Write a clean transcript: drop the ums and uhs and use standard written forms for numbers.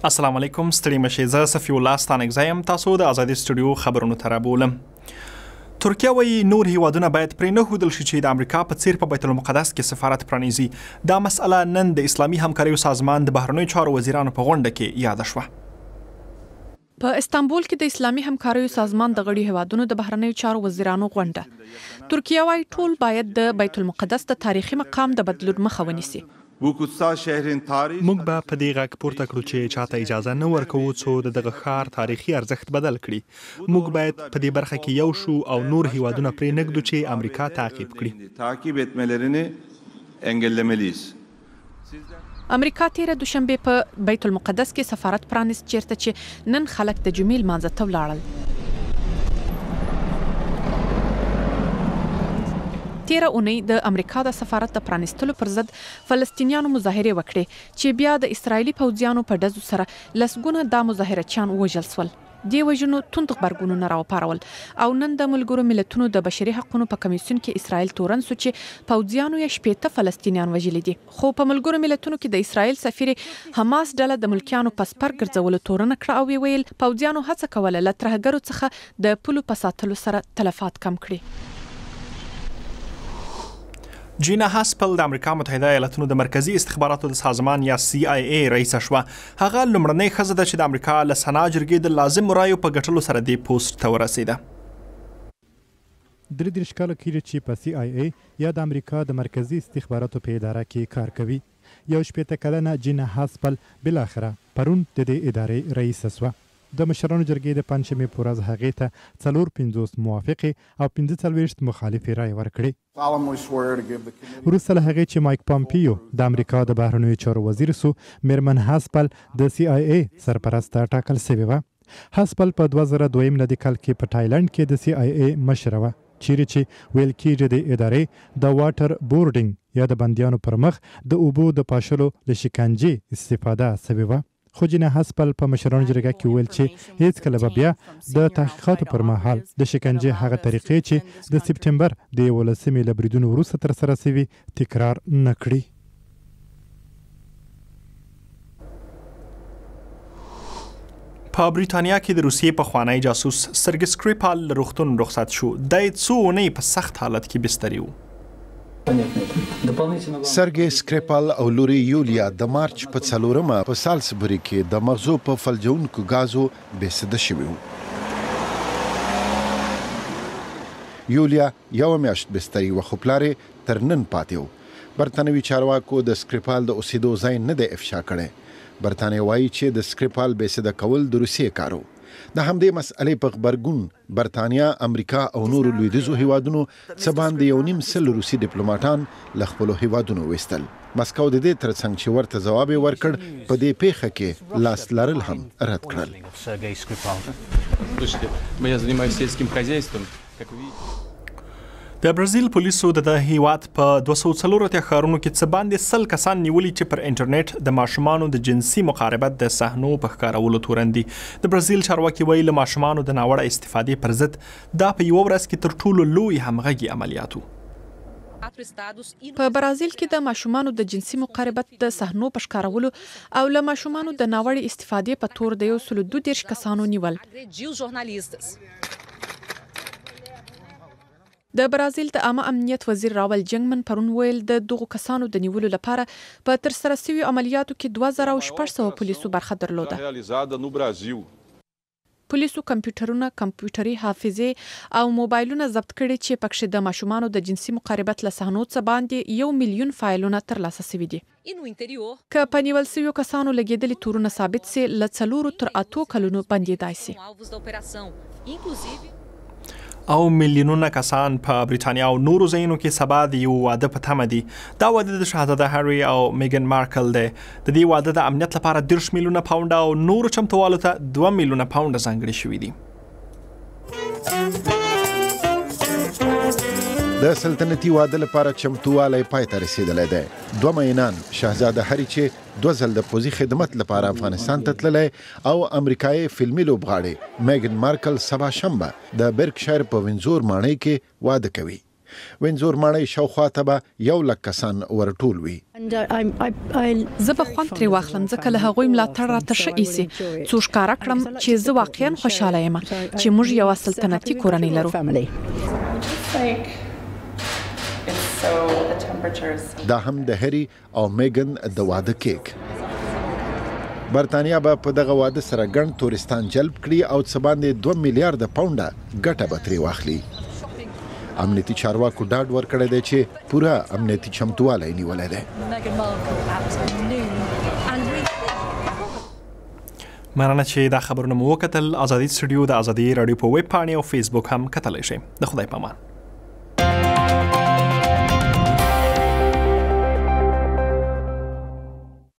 السلام علیکم ستړي مشئ زه صفي الله ستانکزی یم تاسو د ازادي سټوډیو خبرونو ته رابولم ترکیه وايي نور هېوادونه باید پرینښودل شي چې د امریکا په څیر په بیت المقدس کې سفارت پرانیزي دا مسئله نن د اسلامي همکاریو سازمان د بهرنیو چارو وزیرانو په غونډه کې یاده شوه په استانبول کې د اسلامي همکاریو سازمان د غړي هېوادونو د بهرنیو چارو وزیرانو غونډه ترکیه وايي ټول باید د بیت المقدس د تاریخي مقام د بدلون مخه ونیسي موږ به په دې غږ پورته کړو چې چاته اجازه نه ورکوو څو دغه ښار تاریخي ارزښت بدل کړي موږ باید په دې برخه کې یو شو او نور هېوادونه پرې نږدو چې امریکا تعقیب کړي امریکا تیره دوشنبه په بیت المقدس کې سفارت پرانیست چیرته چې نن خلک د جمعې لمانځه ته ولاړل تیره اونۍ د امریکا د سفارت د پرانیستلو پر ضد فلسطینیانو مظاهرې وکړې چې بیا د اسرایلي پوځیانو په ډزو سره لسګونه دا مظاهرچیان وژل سول دې وژنو توند غبرګونونه راوپارول او نن د ملګرو ملتونو د بشري حقوقو په کمیسیون کې اسرایل تورن سو چې پوځیانو یې 80 فلسطینیان وژلي دي خو په ملګرو ملتونو کې د اسرایل سفیر حماس ډله د ملکیانو پسپر ګرځولو تورن کړ او ویل پوځیانو هڅه کوله له ترهګرو څخه د پولو په ساتلو سره تلفات کم کړي جینا هاسپل د امریکا متحده ایالاتونو د مرکزی استخباراتو د سازمان یا CIA رئیسه شوه هغه لومړنۍ ښځه ده چې د امریکا له سنا جرګې د لازم رایو په ګټلو سره دې پوسټ ته ورسېده 33 کاله کېږي چې په CIA یا د امریکا د مرکزی استخباراتو په اداره کې کار کوي یو شپېته کلنه جینا هاسپل بالاخره پرون د دې ادارې رئیسه شوه د مشرانو جرګې د پنځمې په ورځ هغې ته 450 موافقې او 45 مخالفې رایې ورکړې وروسته له هغې چې مایک پامپیو د امریکا د بهرنیو چارو وزیر سو میرمن هاسپل د CIA سرپرسته ټاکل شوې وه هاسپل په 2002 میلادي کال کې په تایلند کې د CIA مشره وه چیرې چې ویل کېږي د ادارې د واټر بورډینګ یا د بندیانو پر مخ د اوبو د پاشلو له شکنجې استفاده شوې وه خو جینا هاسپل په مشرانو جرګه کې ویل چې هیڅ کله به بیا د تحقیقاتو پر مهال د شکنجې هغه طریقې چې د سپتمبر د 11 له بریدونو وروسته ترسره شوي تکرار نه کړي په بریتانیا کې د روسیې پخوانی جاسوس سرګي سکریپال له روغتون رخصت شو د څو اونۍ په سخت حالت کې بستري و سرګي سکریپال او لوري یولیا د مارچ په 4مه په سالسبري کې د مغزو په فلجونکو غازو بېسده شوي وو یولیا یو میاشت بستري و خو پلار تر نن پاتې و برتانوي چارواکو د سکریپال د اوسېدو ځای نه دی افشا کړی برتانیا وایي چې د سکریپال بېسده کول د روسیې کارو د همدې مسئلې په غبرګون برتانیا امریکا او نورو لویدیځو هېوادونو څه باندې 1.5 روسي ډیپلوماټان له خپلو هېوادونو ویستل مسکو د دې ترڅنګ چې ورته ځواب یې ورکړ په دې پیښه کې لاس لرل هم رد کړل د برازیل پولیسو د هیواد په 240 ښارونو کې څه باندې 100 کسان نیولي چې پر انټرنیټ د ماشومانو د جنسي مقاربت د صحنو په ښکارولو تورن دي د برازیل چارواکي وایي له ماشومانو د ناوړه استفادې پر ضد دا په یوه ورځ کې تر ټولو لوی همغږي عملیاتو په برازیل کې د ماشومانو د جنسي مقاربت د صحنو په ښکارولو او له ماشومانو د ناوړه استفادې په تور د 132 کسانو نیول د برازیل د عامه امنیت وزیر راول جنګمن پرون ویل د دغو کسانو د نیولو لپاره په ترسره شویو عملیاتو کې 2600 پولیسو برخه درلوده پولیسو کمپیوټرونه کمپیوټري حافظې او موبایلونه ضبط کړي چې پکښې د ماشومانو د جنسي مقاربت له صحنو څخه باندې 1 میلیون فایلونه ترلاسه شوي دي که په نیول شویو کسانو لګېدلي تورونه ثابت سي له 4 تر 8 کلونو بندېدای سي او میلیونونه کسان په بریتانیا او نورو ځایونو کې سبا د یو واده په تمه دي دا واده د شهزاده هری او میګن مارکل دی د دې واده د امنیت لپاره 10 میلیونه پاونډ او نورو چمتووالو ته 2 میلیونه پاونډ ځانګړي شوي دي د سلطنتي واده لپاره چمتووالی پای ته رسېدلی دی 2 مینان شهزاده هری چې 2 ځل د پوځي خدمت لپاره افغانستان ته تللی او امریکایي فلمي لوبغاړې میګن مارکل سبا شنبه د برکشایر په وینزور ماڼۍ کې واده کوي وینزور ماڼۍ شاوخوا ته به 100,000 کسان ورټول وي. زه به خوند ترې واخلم ځکه له هغوی ملاتړ راته ښه ایسي څو ښکاره کړم چې زه واقعا خوشحاله یم چې موږ یوه سلطنتي کورنۍ لرو. دا هم د هری او میګن د واده کیک. بریتانیا به په دغه واده سره ګڼ تورستان جلب کړي او څه باندې 2 میلیارډ پاونډه ګټه به ترې واخلي. امنیتي چارواکو ډاډ ورکړی دی چې پوره امنیتي چمتووالی نیولی دی. مننه چې دا خبرونه مو وکتل. ازادي سټوډیو د ازادي رادیو په ویب پاڼې او فیسبوک هم کتلی شئ. د خدای په امان.